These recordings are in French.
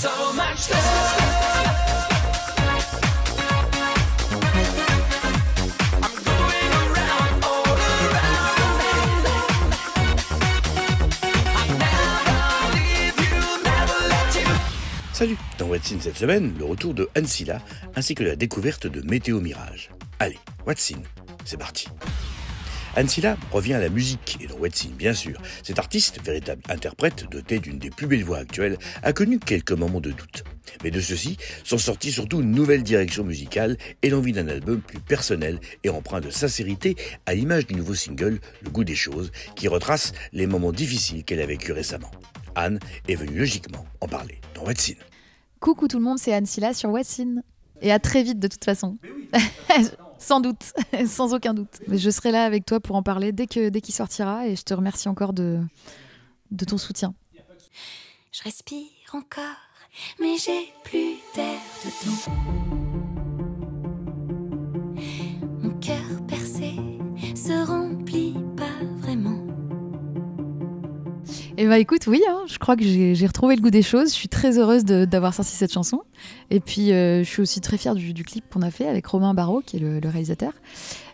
Salut, dans What's In cette semaine, le retour de Ancilla ainsi que la découverte de Météo Mirage. Allez, What's In, c'est parti. Ancilla revient à la musique, et dans What's In bien sûr. Cet artiste, véritable interprète, doté d'une des plus belles voix actuelles, a connu quelques moments de doute. Mais de ceux-ci sont sortis surtout une nouvelle direction musicale et l'envie d'un album plus personnel et empreint de sincérité à l'image du nouveau single Le Goût des choses, qui retrace les moments difficiles qu'elle a vécu récemment. Anne est venue logiquement en parler dans What's In. Coucou tout le monde, c'est Ancilla sur What's In. Et à très vite de toute façon. Sans doute, sans aucun doute. Mais je serai là avec toi pour en parler dès qu'il sortira et je te remercie encore de ton soutien. Je respire encore, mais j'ai plus d'air dedans. Mon cœur percé se remplit pas vraiment. Et bah écoute, oui, je crois que j'ai retrouvé le goût des choses. Je suis très heureuse d'avoir sorti cette chanson. Et puis, je suis aussi très fière du clip qu'on a fait avec Romain Barraud, qui est le réalisateur.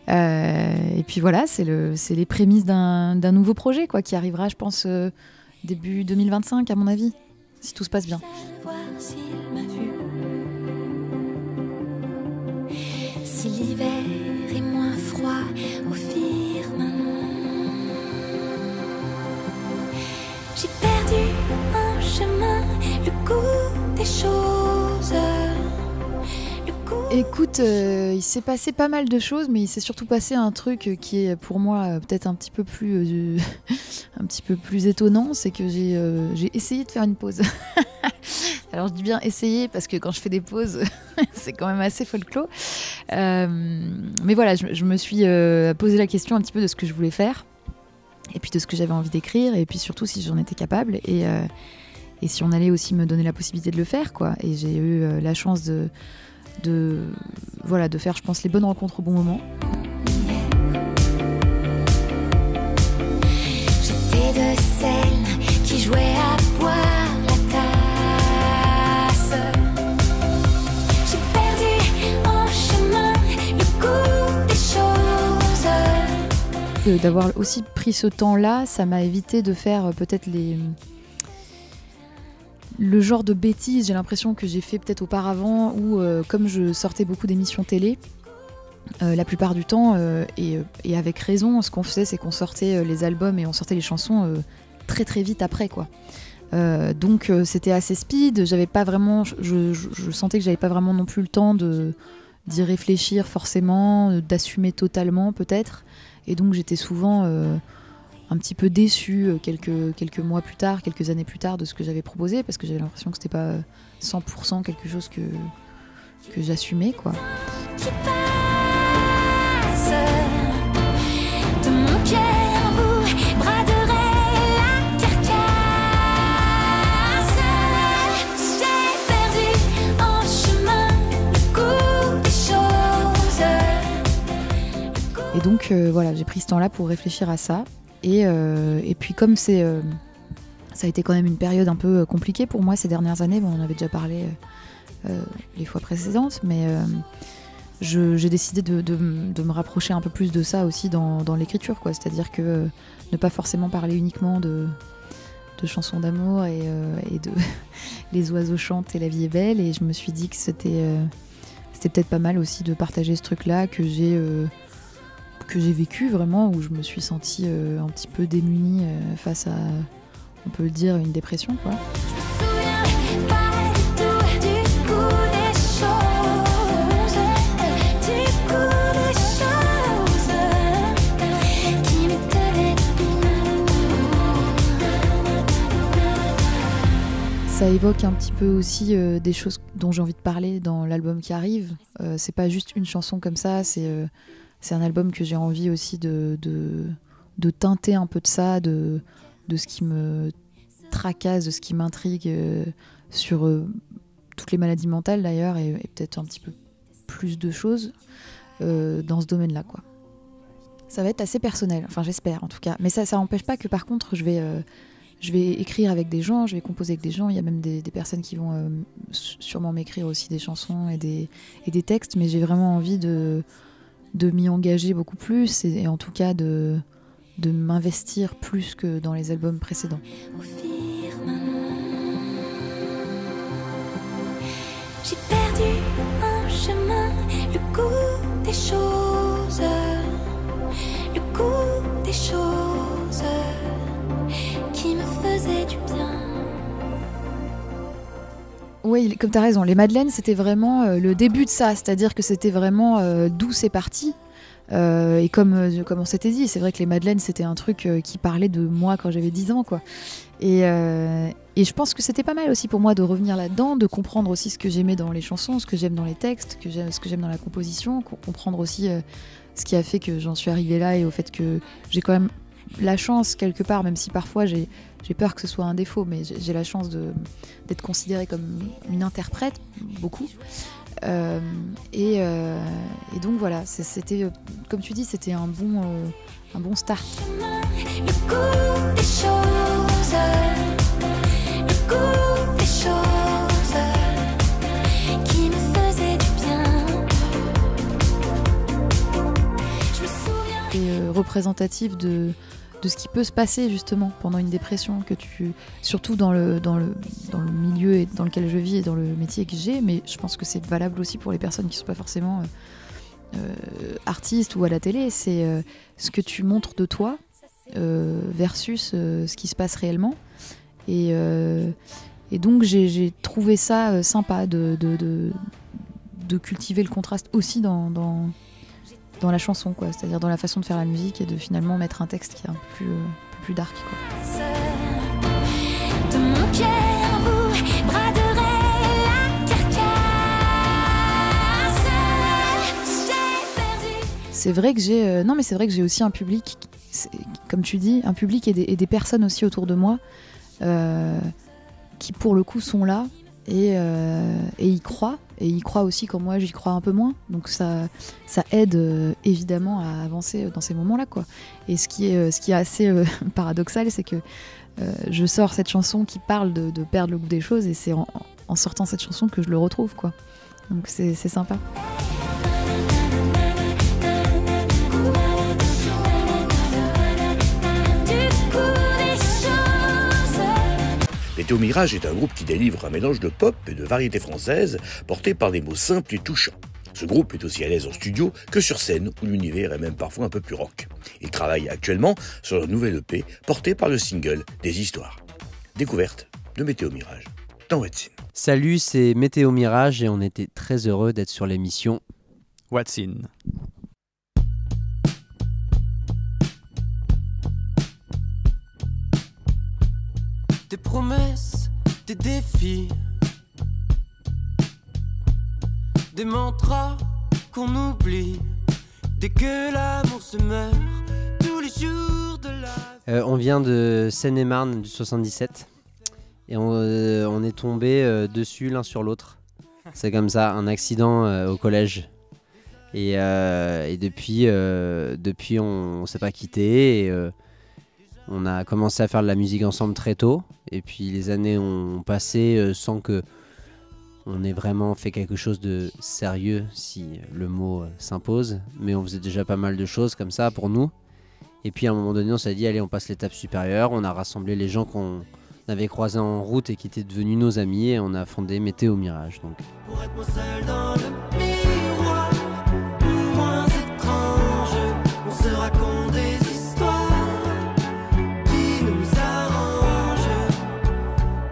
Et puis voilà, c'est les prémices d'un nouveau projet quoi, qui arrivera, je pense, début 2025, à mon avis, si tout se passe bien. Savoir s'il m'a vu. Si l'hiver est moins froid au firmament. J'ai perdu en chemin le goût des choses. Écoute, il s'est passé pas mal de choses, mais il s'est surtout passé un truc qui est pour moi peut-être un petit peu plus étonnant, c'est que j'ai essayé de faire une pause. Alors je dis bien essayer parce que quand je fais des pauses, c'est quand même assez folklore. Mais voilà, je me suis posé la question un petit peu de ce que je voulais faire. Et puis de ce que j'avais envie d'écrire, et puis surtout si j'en étais capable, et si on allait aussi me donner la possibilité de le faire, quoi. Et j'ai eu la chance de faire, je pense, les bonnes rencontres au bon moment. J'étais de celles qui jouaient à boire la tasse. J'ai perdu en chemin le goût des choses. D'avoir aussi pris ce temps-là, ça m'a évité de faire peut-être le genre de bêtises, j'ai l'impression que j'ai fait peut-être auparavant, où comme je sortais beaucoup d'émissions télé, la plupart du temps, et avec raison, ce qu'on faisait, c'est qu'on sortait les albums et on sortait les chansons très très vite après, quoi. Donc c'était assez speed, j'avais pas vraiment, je sentais que j'avais pas vraiment non plus le temps d'y réfléchir forcément, d'assumer totalement peut-être. Et donc j'étais souvent un petit peu déçue quelques mois plus tard, quelques années plus tard de ce que j'avais proposé, parce que j'avais l'impression que c'était pas 100% quelque chose que j'assumais, quoi. Qui passe de mon cœur, vous braderai la carcasse. J'ai perdu en chemin le goût des choses. Et donc voilà, j'ai pris ce temps-là pour réfléchir à ça. Et puis comme ça a été quand même une période un peu compliquée pour moi ces dernières années, bon, on en avait déjà parlé les fois précédentes, mais j'ai décidé de me rapprocher un peu plus de ça aussi dans l'écriture, quoi. C'est-à-dire que ne pas forcément parler uniquement de chansons d'amour et de les oiseaux chantent et la vie est belle, et je me suis dit que c'était peut-être pas mal aussi de partager ce truc-là que j'ai vécu vraiment, où je me suis sentie un petit peu démunie face à, on peut le dire, une dépression, quoi. Ça évoque un petit peu aussi des choses dont j'ai envie de parler dans l'album qui arrive. C'est pas juste une chanson comme ça, c'est un album que j'ai envie aussi de teinter un peu de ça, de ce qui me tracasse, de ce qui m'intrigue sur toutes les maladies mentales d'ailleurs, et peut-être un petit peu plus de choses dans ce domaine-là, quoi. Ça va être assez personnel, enfin j'espère en tout cas. Mais ça n'empêche pas que par contre je vais je vais écrire avec des gens, je vais composer avec des gens. Il y a même des personnes qui vont sûrement m'écrire aussi des chansons et des textes, mais j'ai vraiment envie de m'y engager beaucoup plus et en tout cas de m'investir plus que dans les albums précédents. Au firmament, j'ai perdu en chemin le goût des choses, le goût des choses qui me faisaient du bien. Oui, comme tu as raison, les Madeleines, c'était vraiment le début de ça, c'est-à-dire que c'était vraiment d'où c'est parti. Et comme on s'était dit, c'est vrai que les Madeleines, c'était un truc qui parlait de moi quand j'avais 10 ans, quoi. Et je pense que c'était pas mal aussi pour moi de revenir là-dedans, de comprendre aussi ce que j'aimais dans les chansons, ce que j'aime dans les textes, ce que j'aime dans la composition, comprendre aussi ce qui a fait que j'en suis arrivée là et au fait que j'ai quand même la chance quelque part, même si parfois j'ai peur que ce soit un défaut, mais j'ai la chance d'être considérée comme une interprète, beaucoup. Et donc voilà, c'était, comme tu dis, c'était un bon start. Le goût des choses, le goût des choses qui me faisaient du bien. Je me souviens. Et représentative de ce qui peut se passer justement pendant une dépression, surtout dans le milieu dans lequel je vis et dans le métier que j'ai, mais je pense que c'est valable aussi pour les personnes qui ne sont pas forcément artistes ou à la télé. C'est ce que tu montres de toi versus ce qui se passe réellement. Et donc j'ai trouvé ça sympa de cultiver le contraste aussi dans la chanson, quoi. C'est-à-dire dans la façon de faire la musique et de finalement mettre un texte qui est un peu plus dark, quoi. De mon cœur, vous braderai la carcasse. J'ai perdu. C'est vrai que j'ai non mais c'est vrai que j'ai aussi un public, comme tu dis, un public et des personnes aussi autour de moi qui pour le coup sont là et y croient. Et il croit aussi quand moi j'y crois un peu moins. Donc ça aide évidemment à avancer dans ces moments-là, quoi. Et ce qui est assez paradoxal, c'est que je sors cette chanson qui parle de perdre le goût des choses, et c'est en sortant cette chanson que je le retrouve, quoi. Donc c'est sympa. Météo Mirage est un groupe qui délivre un mélange de pop et de variété française porté par des mots simples et touchants. Ce groupe est aussi à l'aise en studio que sur scène où l'univers est même parfois un peu plus rock. Il travaille actuellement sur leur nouvelle EP porté par le single Des Histoires. Découverte de Météo Mirage dans What's In. Salut, c'est Météo Mirage et on était très heureux d'être sur l'émission What's In. Des promesses, des défis, des mantras qu'on oublie dès que l'amour se meurt, tous les jours de la... On vient de Seine-et-Marne du 77 et on est tombé dessus l'un sur l'autre. C'est comme ça, un accident au collège. Et depuis on s'est pas quitté. Et, on a commencé à faire de la musique ensemble très tôt, et puis les années ont passé sans que on ait vraiment fait quelque chose de sérieux, si le mot s'impose, mais on faisait déjà pas mal de choses comme ça pour nous. Et puis à un moment donné, on s'est dit allez, on passe l'étape supérieure, on a rassemblé les gens qu'on avait croisés en route et qui étaient devenus nos amis, et on a fondé Météo Mirage. Donc. Pour être moins seul dans le miroir, ou moins étrange, on se raconte des histoires qui nous arrangent,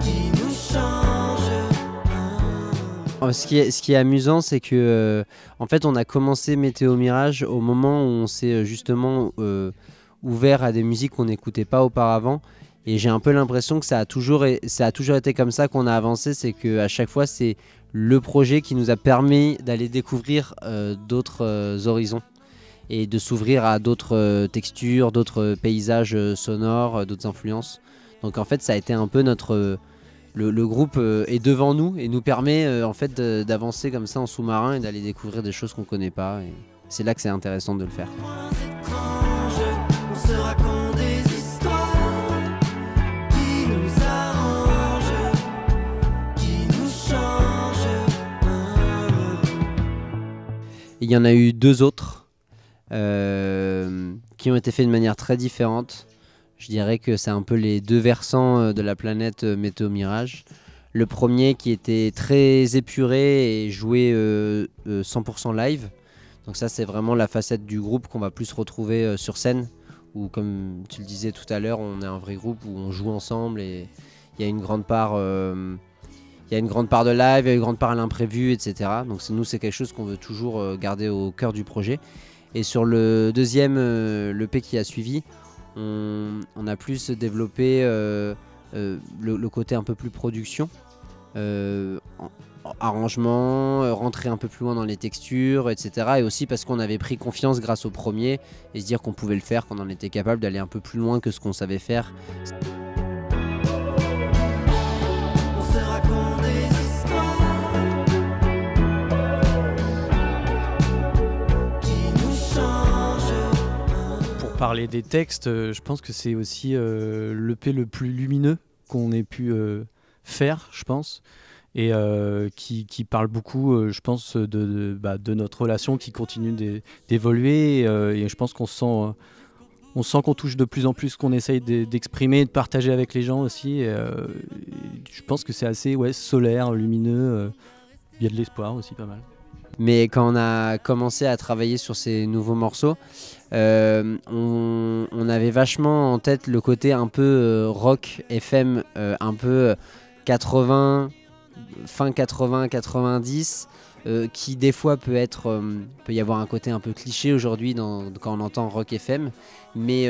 qui nous changent. Ce qui est amusant, c'est que en fait, on a commencé Météo Mirage au moment où on s'est justement ouvert à des musiques qu'on n'écoutait pas auparavant. Et j'ai un peu l'impression que ça a toujours été comme ça qu'on a avancé, c'est qu'à chaque fois, c'est le projet qui nous a permis d'aller découvrir d'autres horizons et de s'ouvrir à d'autres textures, d'autres paysages sonores, d'autres influences. Donc en fait, ça a été un peu notre... Le groupe est devant nous et nous permet en fait d'avancer comme ça en sous-marin et d'aller découvrir des choses qu'on connaît pas. Et c'est là que c'est intéressant de le faire. Moins étrange, on se raconte des histoires qui Il y en a eu 2 autres qui ont été faits de manière très différente. Je dirais que c'est un peu les 2 versants de la planète Météo Mirage. Le premier qui était très épuré et joué 100% live. Donc ça, c'est vraiment la facette du groupe qu'on va plus retrouver sur scène. Où, comme tu le disais tout à l'heure, on est un vrai groupe où on joue ensemble et il y a une grande part... Il y a une grande part de live, il y a une grande part à l'imprévu, etc. Donc nous, c'est quelque chose qu'on veut toujours garder au cœur du projet. Et sur le deuxième, l'EP qui a suivi, on a plus développé le côté un peu plus production, arrangement, rentrer un peu plus loin dans les textures, etc. Et aussi parce qu'on avait pris confiance grâce au premier et se dire qu'on pouvait le faire, qu'on en était capable d'aller un peu plus loin que ce qu'on savait faire. Parler des textes, je pense que c'est aussi l'EP le plus lumineux qu'on ait pu faire, je pense, et qui parle beaucoup, je pense, de notre relation qui continue d'évoluer, et je pense qu'on sent qu'on touche de plus en plus, qu'on essaye d'exprimer, de partager avec les gens aussi, et je pense que c'est assez solaire, lumineux, il y a de l'espoir aussi pas mal. Mais quand on a commencé à travailler sur ces nouveaux morceaux, on avait vachement en tête le côté un peu rock, FM, un peu 80, fin 80, 90, qui des fois peut y avoir un côté un peu cliché aujourd'hui quand on entend rock FM, mais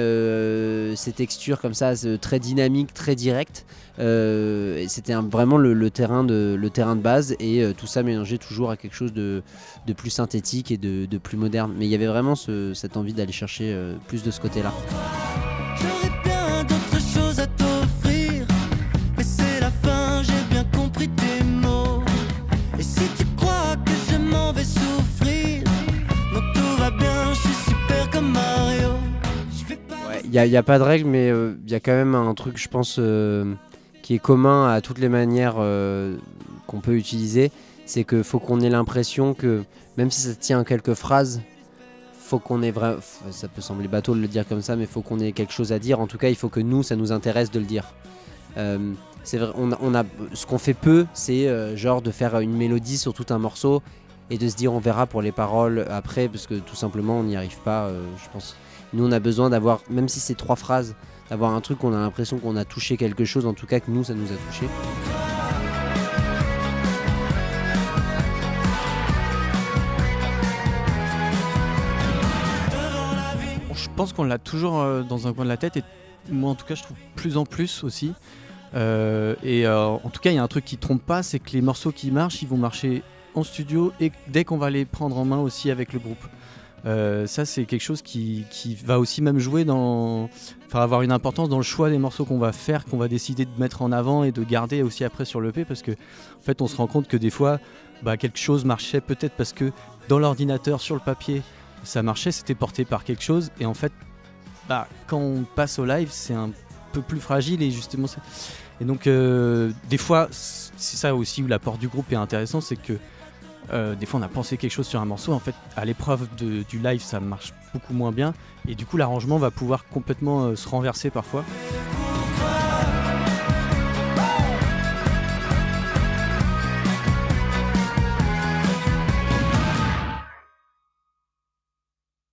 ces textures comme ça, très dynamiques, très directes, c'était vraiment le terrain de base, et tout ça mélangé toujours à quelque chose de plus synthétique et de plus moderne. Mais il y avait vraiment cette envie d'aller chercher plus de ce côté-là. J'aurais bien d'autres choses à t'offrir, mais c'est la fin, j'ai bien compris tes mots. Et si tu crois que je m'en vais souffrir, non tout va bien, je suis super comme Mario. Il n'y a pas de règle, mais il y a quand même un truc, je pense, qui est commun à toutes les manières qu'on peut utiliser. C'est qu'il faut qu'on ait l'impression que, même si ça tient à quelques phrases, faut qu'on ait vraiment, ça peut sembler bateau de le dire comme ça, mais il faut qu'on ait quelque chose à dire. En tout cas, il faut que nous, ça nous intéresse de le dire. C'est vrai, ce qu'on fait peu, c'est genre de faire une mélodie sur tout un morceau et de se dire on verra pour les paroles après, parce que tout simplement on n'y arrive pas, je pense. Nous, on a besoin d'avoir, même si c'est 3 phrases, d'avoir un truc où on a l'impression qu'on a touché quelque chose, en tout cas que nous, ça nous a touché. Je pense qu'on l'a toujours dans un coin de la tête, et moi en tout cas je trouve plus en plus aussi. En tout cas il y a un truc qui trompe pas, c'est que les morceaux qui marchent, ils vont marcher en studio et dès qu'on va les prendre en main aussi avec le groupe. Ça c'est quelque chose qui va aussi même jouer avoir une importance dans le choix des morceaux qu'on va faire, qu'on va décider de mettre en avant et de garder aussi après sur l'EP, parce que en fait on se rend compte que des fois quelque chose marchait peut-être parce que dans l'ordinateur, sur le papier, ça marchait, c'était porté par quelque chose, et en fait quand on passe au live c'est un peu plus fragile, et justement et donc des fois c'est ça aussi où l'apport du groupe est intéressant, c'est que des fois on a pensé quelque chose sur un morceau, en fait à l'épreuve du live ça marche beaucoup moins bien, et du coup l'arrangement va pouvoir complètement se renverser parfois.